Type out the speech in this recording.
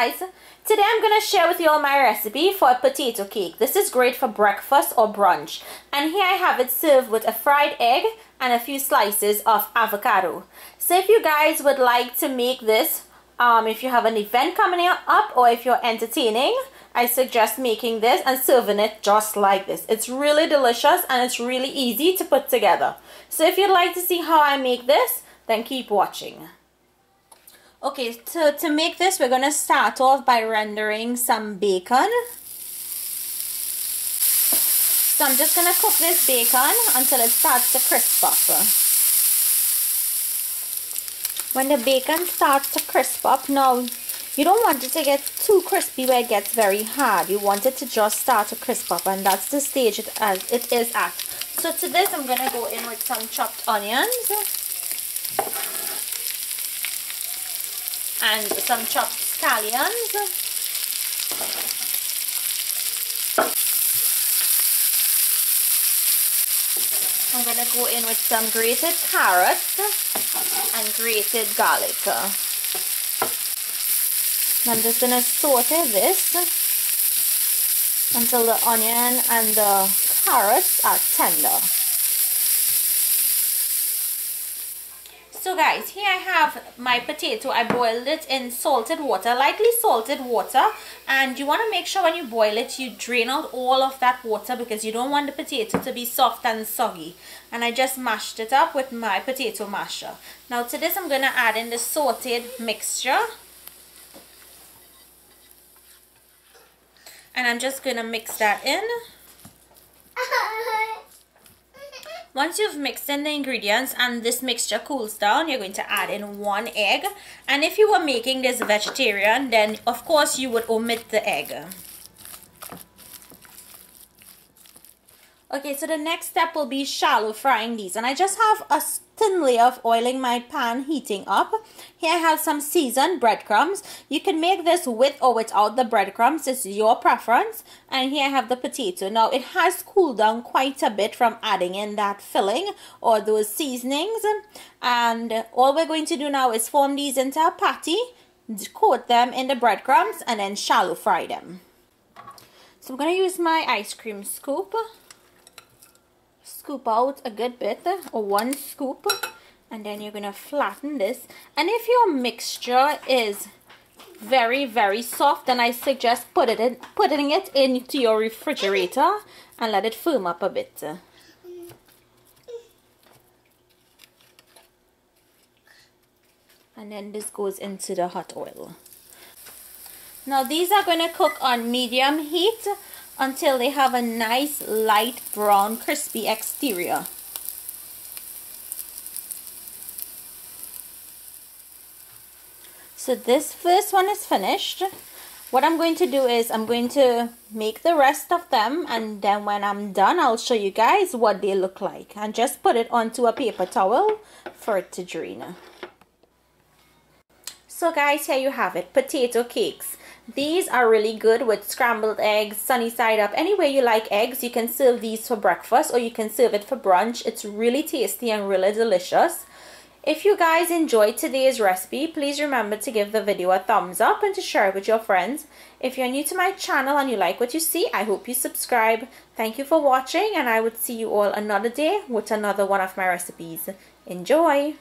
guys, today I'm going to share with you all my recipe for a potato cake. This is great for breakfast or brunch, and here I have it served with a fried egg and a few slices of avocado. So if you guys would like to make this, if you have an event coming up or if you're entertaining, I suggest making this and serving it just like this. It's really delicious and it's really easy to put together. So if you'd like to see how I make this, then keep watching. Okay, so to make this, we're going to start off by rendering some bacon. So I'm just going to cook this bacon until it starts to crisp up. When the bacon starts to crisp up, now you don't want it to get too crispy where it gets very hard. You want it to just start to crisp up, and that's the stage it is at. So to this, I'm going to go in with some chopped onions and some chopped scallions. I'm going to go in with some grated carrots and grated garlic. I'm just going to saute this until the onion and the carrots are tender. So guys, here I have my potato. I boiled it in salted water, lightly salted water, and you want to make sure when you boil it you drain out all of that water because you don't want the potato to be soft and soggy. And I just mashed it up with my potato masher. Now to this I'm going to add in the sauteed mixture, and I'm just going to mix that in. Once you've mixed in the ingredients and this mixture cools down, you're going to add in 1 egg. And if you were making this vegetarian, then of course you would omit the egg. Okay, so the next step will be shallow frying these. And I just have a thin layer of oil in my pan heating up. Here I have some seasoned breadcrumbs. You can make this with or without the breadcrumbs. It's your preference. And here I have the potato. Now it has cooled down quite a bit from adding in that filling or those seasonings. And all we're going to do now is form these into a patty, coat them in the breadcrumbs, and then shallow fry them. So I'm going to use my ice cream scoop. Scoop out a good bit, or 1 scoop, and then you're going to flatten this. And if your mixture is very soft, then I suggest putting it into your refrigerator and let it firm up a bit. And then this goes into the hot oil. Now these are going to cook on medium heat until they have a nice light brown crispy exterior. So this first one is finished. What I'm going to do is I'm going to make the rest of them, and then when I'm done I'll show you guys what they look like, and just put it onto a paper towel for it to drain. So guys, here you have it, potato cakes. These are really good with scrambled eggs, sunny side up. Any way you like eggs, you can serve these for breakfast or you can serve it for brunch. It's really tasty and really delicious. If you guys enjoyed today's recipe, please remember to give the video a thumbs up and to share it with your friends. If you're new to my channel and you like what you see, I hope you subscribe. Thank you for watching, and I would see you all another day with another one of my recipes. Enjoy!